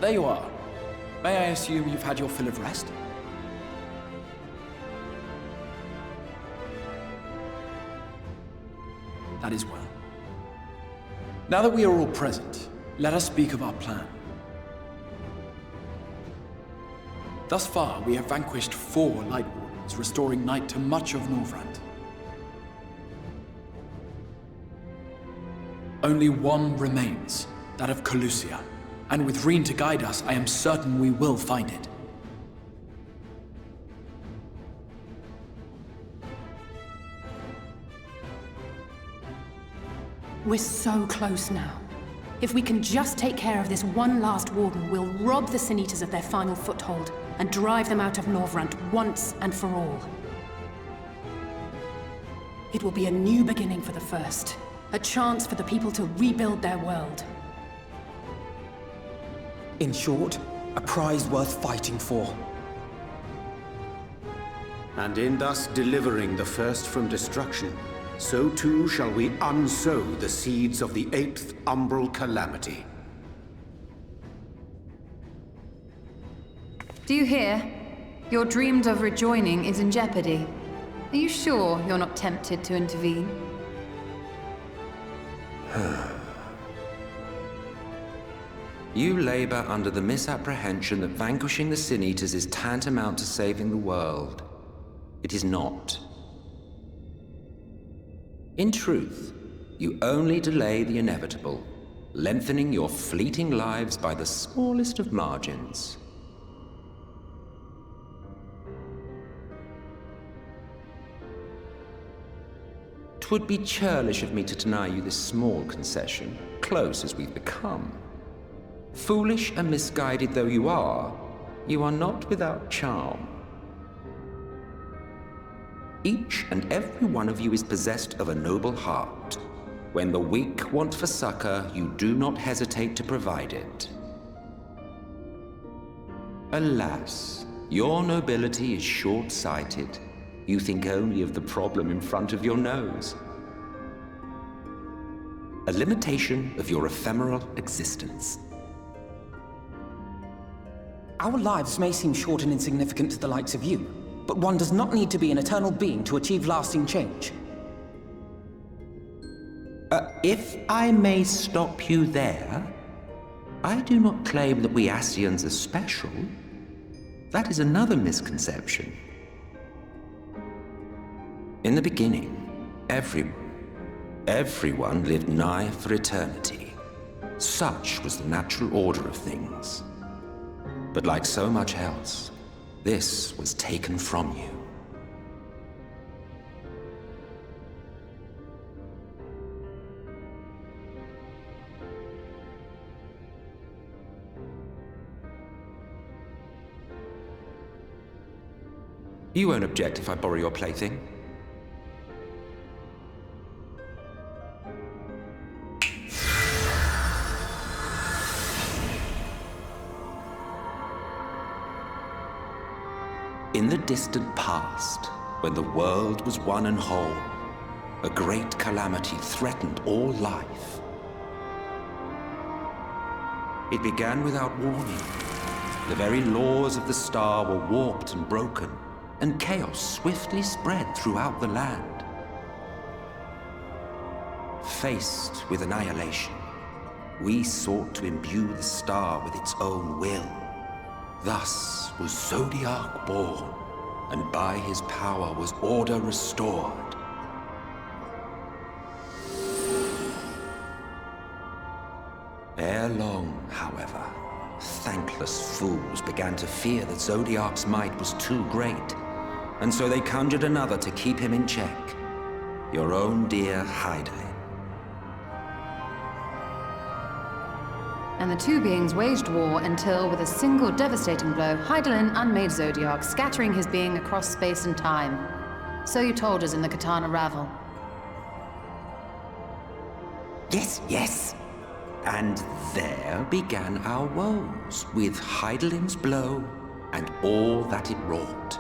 there you are. May I assume you've had your fill of rest? That is well. Now that we are all present, let us speak of our plan. Thus far, we have vanquished 4 Light Wardens, restoring night to much of Norvrand. Only one remains, that of Calusia, and with Reen to guide us, I am certain we will find it. We're so close now. If we can just take care of this one last Warden, we'll rob the Sin Eaters of their final foothold and drive them out of Norvrand once and for all. It will be a new beginning for the First, a chance for the people to rebuild their world. In short, a prize worth fighting for. And in thus delivering the First from destruction, so too shall we unsow the seeds of the 8th Umbral Calamity. Do you hear? Your dreamed of rejoining is in jeopardy. Are you sure you're not tempted to intervene? You labor under the misapprehension that vanquishing the Sin Eaters is tantamount to saving the world. It is not. In truth, you only delay the inevitable, lengthening your fleeting lives by the smallest of margins. Twould be churlish of me to deny you this small concession, close as we've become. Foolish and misguided though you are not without charm. Each and every one of you is possessed of a noble heart. When the weak want for succor, you do not hesitate to provide it. Alas, your nobility is short-sighted. You think only of the problem in front of your nose. A limitation of your ephemeral existence. Our lives may seem short and insignificant to the likes of you, but one does not need to be an eternal being to achieve lasting change. If I may stop you there, I do not claim that we Ascians are special. That is another misconception. In the beginning, everyone lived nigh for eternity. Such was the natural order of things. But like so much else, this was taken from you. You won't object if I borrow your plaything? In the distant past, when the world was one and whole, a great calamity threatened all life. It began without warning. The very laws of the star were warped and broken, and chaos swiftly spread throughout the land. Faced with annihilation, we sought to imbue the star with its own will. Thus was Zodiac born, and by his power was order restored. Ere long, however, thankless fools began to fear that Zodiac's might was too great, and so they conjured another to keep him in check. Your own dear Hydaelyn. And the two beings waged war until, with a single devastating blow, Hydaelyn unmade Zodiac, scattering his being across space and time. So you told us in the Katana Ravel. Yes. And there began our woes, with Hydaelyn's blow and all that it wrought.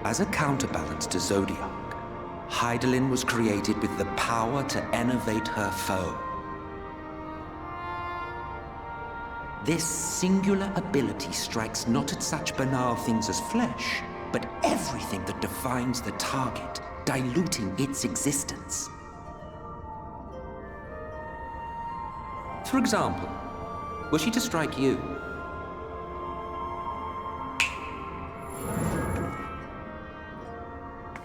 As a counterbalance to Zodiac, Hydaelyn was created with the power to enervate her foe. This singular ability strikes not at such banal things as flesh, but everything that defines the target, diluting its existence. For example, were she to strike you,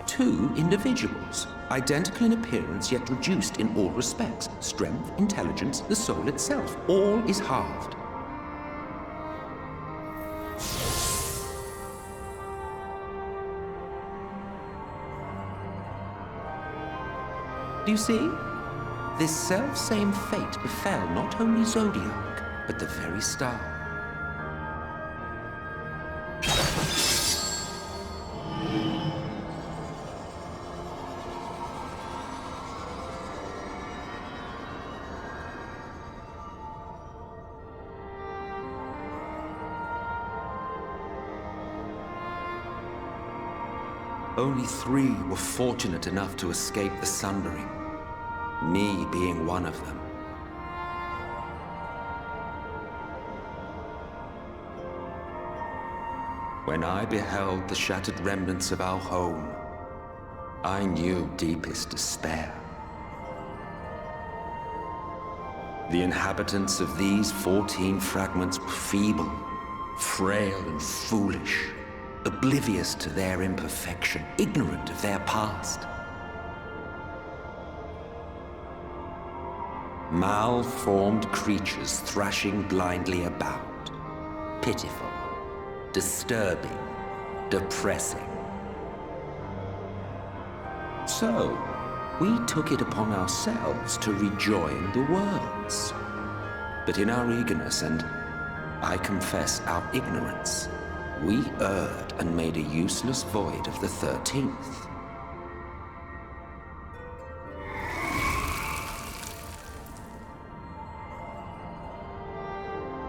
two individuals, identical in appearance yet reduced in all respects. Strength, intelligence, the soul itself, all is halved. Do you see? This self-same fate befell not only Zodiac, but the very star. Only 3 were fortunate enough to escape the Sundering, me being one of them. When I beheld the shattered remnants of our home, I knew deepest despair. The inhabitants of these 14 fragments were feeble, frail and foolish, oblivious to their imperfection, ignorant of their past. Malformed creatures thrashing blindly about. Pitiful, disturbing, depressing. So, we took it upon ourselves to rejoin the worlds. But in our eagerness and, I confess, our ignorance, we erred and made a useless void of the 13th.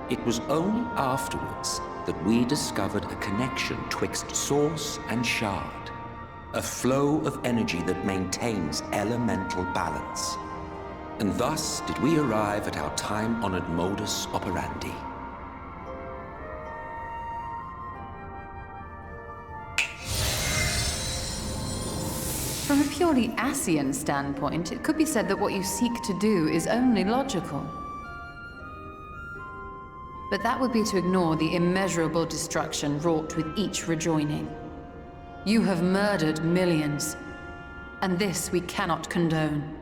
It was only afterwards that we discovered a connection twixt source and shard, a flow of energy that maintains elemental balance. And thus did we arrive at our time-honored modus operandi. From a purely Ascian standpoint, it could be said that what you seek to do is only logical. But that would be to ignore the immeasurable destruction wrought with each rejoining. You have murdered millions, and this we cannot condone.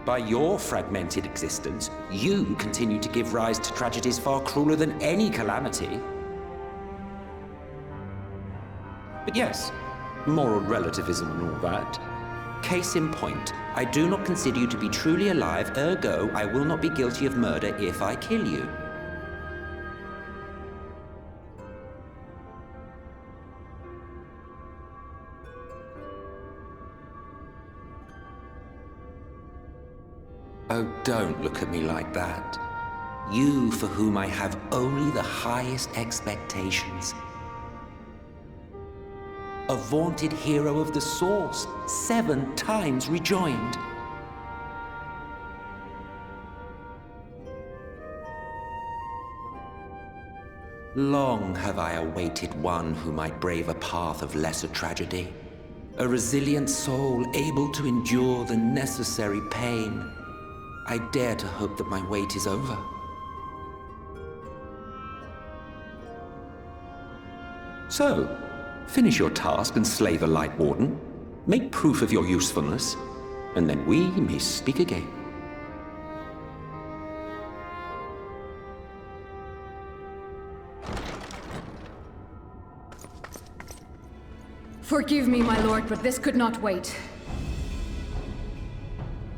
By your fragmented existence, you continue to give rise to tragedies far crueler than any calamity. But yes, moral relativism and all that. Case in point, I do not consider you to be truly alive, ergo, I will not be guilty of murder if I kill you. Oh, don't look at me like that. You for whom I have only the highest expectations. A vaunted hero of the Source, 7 times rejoined. Long have I awaited one who might brave a path of lesser tragedy. A resilient soul able to endure the necessary pain. I dare to hope that my wait is over. So, finish your task and slay the Light Warden. Make proof of your usefulness, and then we may speak again. Forgive me, my lord, but this could not wait.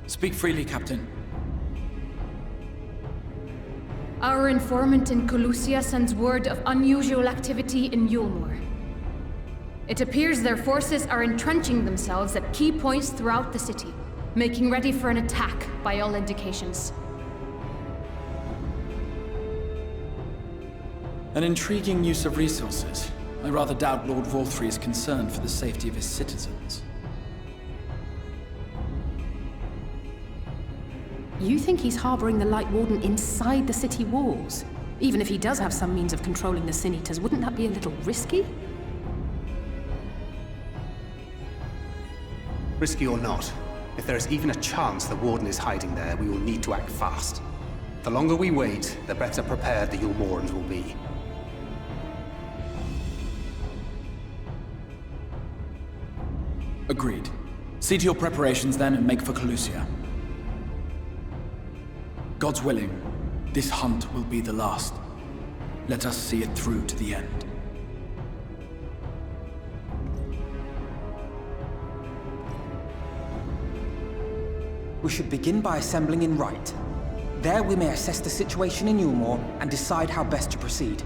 Speak freely, Captain. Our informant in Colusia sends word of unusual activity in Eulmore. It appears their forces are entrenching themselves at key points throughout the city, making ready for an attack by all indications. An intriguing use of resources. I rather doubt Lord Vorthry is concerned for the safety of his citizens. You think he's harboring the Light Warden inside the city walls? Even if he does have some means of controlling the Sin Eaters, wouldn't that be a little risky? Risky or not, if there is even a chance the Warden is hiding there, we will need to act fast. The longer we wait, the better prepared the Eulmorans will be. Agreed. See to your preparations then and make for Calusia. God's willing, this hunt will be the last. Let us see it through to the end. We should begin by assembling in Right. There we may assess the situation in Eulmore and decide how best to proceed.